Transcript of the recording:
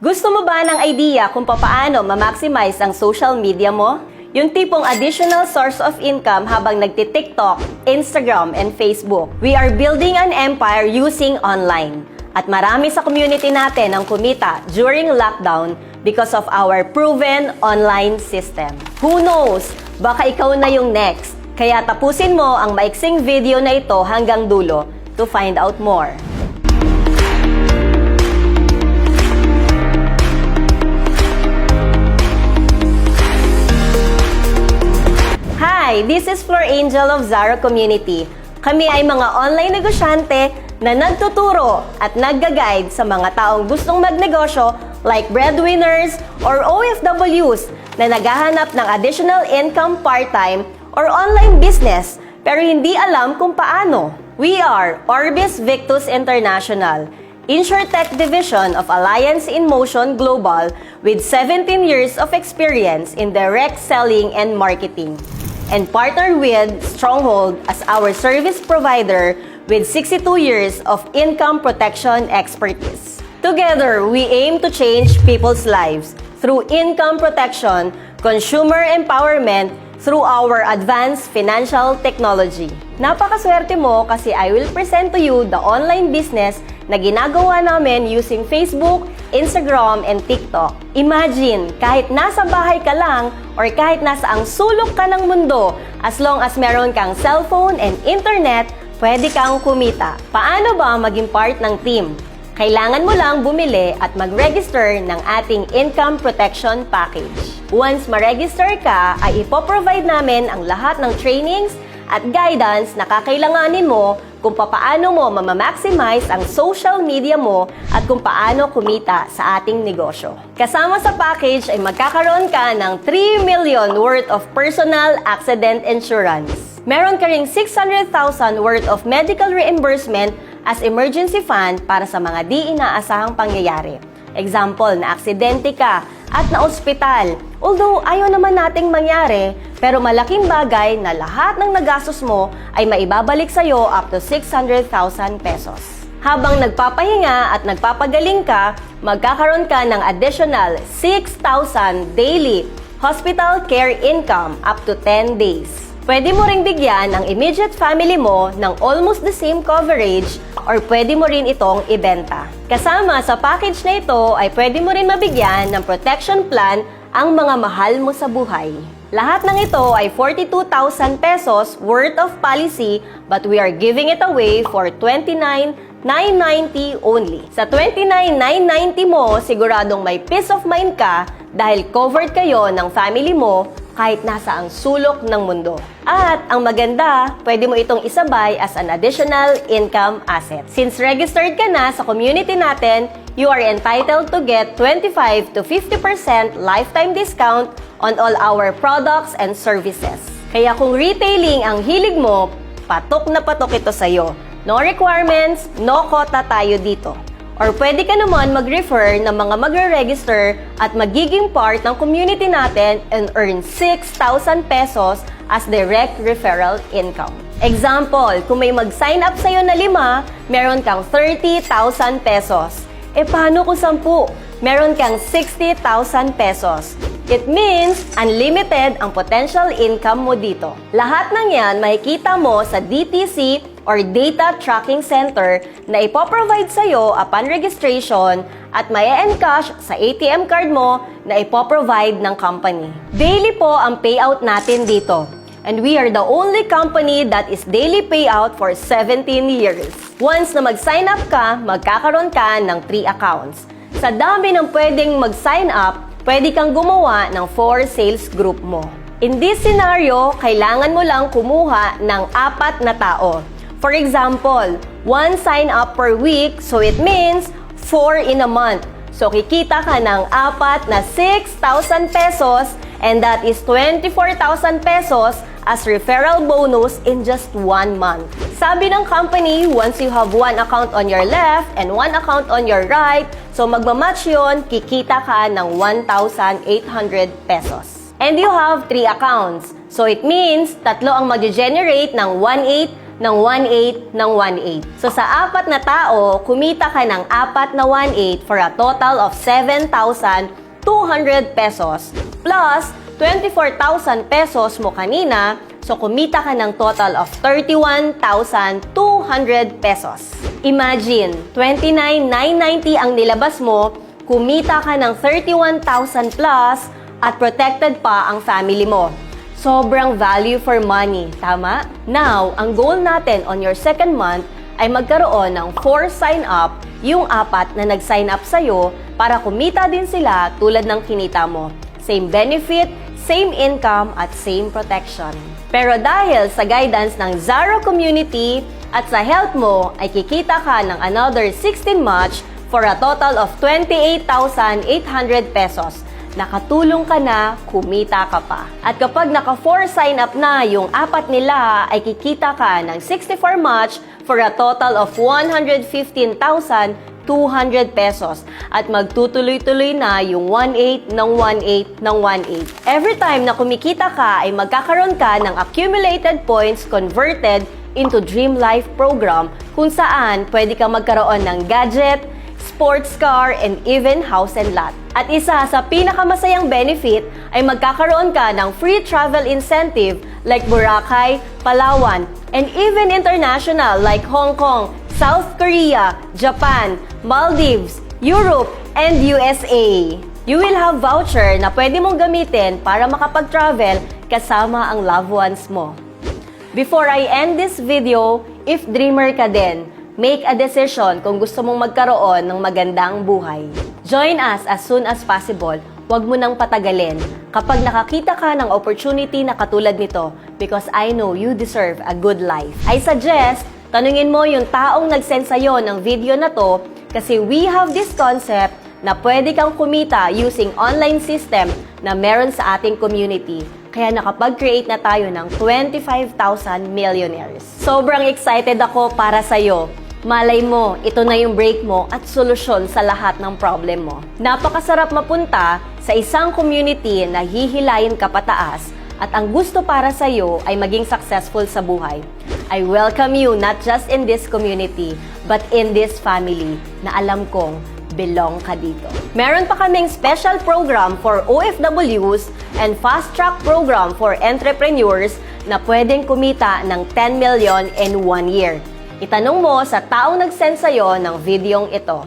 Gusto mo ba ng idea kung paano ma-maximize ang social media mo? Yung tipong additional source of income habang nagti-TikTok, Instagram, and Facebook. We are building an empire using online. At marami sa community natin ang kumita during lockdown because of our proven online system. Who knows? Baka ikaw na yung next. Kaya tapusin mo ang maiksing video na ito hanggang dulo to find out more. Hi, this is Flor Angel of Zara Community. Kami ay mga online negosyante na nagtuturo at nagga-guide sa mga taong gustong magnegosyo like breadwinners or OFWs na naghahanap ng additional income part-time or online business pero hindi alam kung paano. We are Orbis Victus International, InsurTech Division of Alliance in Motion Global with 17 years of experience in direct selling and marketing, and partner with Stronghold as our service provider with 62 years of income protection expertise. Together, we aim to change people's lives through income protection, consumer empowerment, through our advanced financial technology. Napakaswerte mo kasi I will present to you the online business na ginagawa namin using Facebook, Instagram, and TikTok. Imagine, kahit nasa bahay ka lang or kahit nasa ang sulok ka ng mundo, as long as meron kang cellphone and internet, pwede kang kumita. Paano ba maging part ng team? Kailangan mo lang bumili at mag-register ng ating income protection package. Once ma-register ka, ay ipoprovide namin ang lahat ng trainings at guidance na kakailanganin mo kung paano mo ma-maximize ang social media mo at kung paano kumita sa ating negosyo. Kasama sa package ay magkakaroon ka ng 3 million worth of personal accident insurance. Meron ka ring 600,000 worth of medical reimbursement as emergency fund para sa mga di inaasahang pangyayari. Example, na aksidente ka at na ospital. Although ayaw naman nating mangyari, pero malaking bagay na lahat ng nagastos mo ay maibabalik sa'yo up to 600,000 pesos. Habang nagpapahinga at nagpapagaling ka, magkakaroon ka ng additional 6,000 daily hospital care income up to 10 days. Pwede mo ring bigyan ang immediate family mo ng almost the same coverage or pwede mo rin itong ibenta. Kasama sa package na ito ay pwede mo rin mabigyan ng protection plan ang mga mahal mo sa buhay. Lahat ng ito ay 42,000 pesos worth of policy but we are giving it away for 29,990 only. Sa 29,990 mo, siguradong may peace of mind ka dahil covered kayo ng family mo kahit nasa ang sulok ng mundo. At ang maganda, pwede mo itong isabay as an additional income asset. Since registered ka na sa community natin, you are entitled to get 25 to 50% lifetime discount on all our products and services. Kaya kung retailing ang hilig mo, patok na patok ito sa'yo. No requirements, no quota tayo dito. Or pwede ka naman mag-refer ng mga magre-register at magiging part ng community natin and earn 6,000 pesos as direct referral income. Example, kung may mag-sign up sa'yo na 5, meron kang 30,000 pesos. E paano kung 10? Meron kang 60,000 pesos. It means unlimited ang potential income mo dito. Lahat ng yan makikita mo sa DTC or Data Tracking Center na ipoprovide sa'yo upon registration at mai-encash sa ATM card mo na ipoprovide ng company. Daily po ang payout natin dito. And we are the only company that is daily payout for 17 years. Once na mag-sign up ka, magkakaroon ka ng 3 accounts. Sa dami ng pwedeng mag-sign up, pwede kang gumawa ng 4 sales group mo. In this scenario, kailangan mo lang kumuha ng 4 na tao. For example, 1 sign up per week, so it means 4 in a month. So kikita ka ng 4 na 6,000 pesos and that is 24,000 pesos as referral bonus in just 1 month. Sabi ng company, once you have 1 account on your left and 1 account on your right, so magmamatch yun, kikita ka ng 1,800 pesos. And you have 3 accounts. So it means, tatlo ang mag-generate ng 1,800 ng 1/8 ng 1/8. So sa 4 na tao, kumita ka ng 4 na 1/8 for a total of 7,200 pesos plus 24,000 pesos mo kanina, so kumita ka ng total of 31,200 pesos. Imagine, 29,990 ang nilabas mo, kumita ka ng 31,000 plus at protected pa ang family mo. Sobrang value for money, tama? Now, ang goal natin on your second month ay magkaroon ng 4 sign-up, yung 4 na nag-sign up sa'yo para kumita din sila tulad ng kinita mo. Same benefit, same income, at same protection. Pero dahil sa guidance ng Zaro Community at sa health mo, ay kikita ka ng another 16 match for a total of 28,800 pesos. Nakatulong ka na, kumita ka pa. At kapag naka-4 sign up na yung 4 nila, ay kikita ka ng 64 match for a total of 115,200 pesos. At magtutuloy-tuloy na yung 1/8 ng 1/8 ng 1/8. Every time na kumikita ka, ay magkakaroon ka ng accumulated points converted into Dream Life program kung saan pwede kang magkaroon ng gadget, sports car, and even house and lot. At isa sa pinakamasayang benefit ay magkakaroon ka ng free travel incentive like Boracay, Palawan, and even international like Hong Kong, South Korea, Japan, Maldives, Europe, and USA. You will have voucher na pwede mong gamitin para makapag-travel kasama ang loved ones mo. Before I end this video, if dreamer ka din, make a decision kung gusto mong magkaroon ng magandang buhay. Join us as soon as possible. Huwag mo nang patagalin kapag nakakita ka ng opportunity na katulad nito because I know you deserve a good life. I suggest, tanungin mo yung taong nag-send sa'yo ng video na to kasi we have this concept na pwede kang kumita using online system na meron sa ating community. Kaya nakapag-create na tayo ng 25,000 millionaires. Sobrang excited ako para sa'yo. Malay mo, ito na yung break mo at solusyon sa lahat ng problem mo. Napakasarap mapunta sa isang community na hihilayin ka pataas at ang gusto para sa'yo ay maging successful sa buhay. I welcome you not just in this community, but in this family na alam kong belong ka dito. Meron pa kaming special program for OFWs and fast-track program for entrepreneurs na pwedeng kumita ng 10 million in 1 year. Itanong mo sa taong nag-send sa'yo ng videong ito.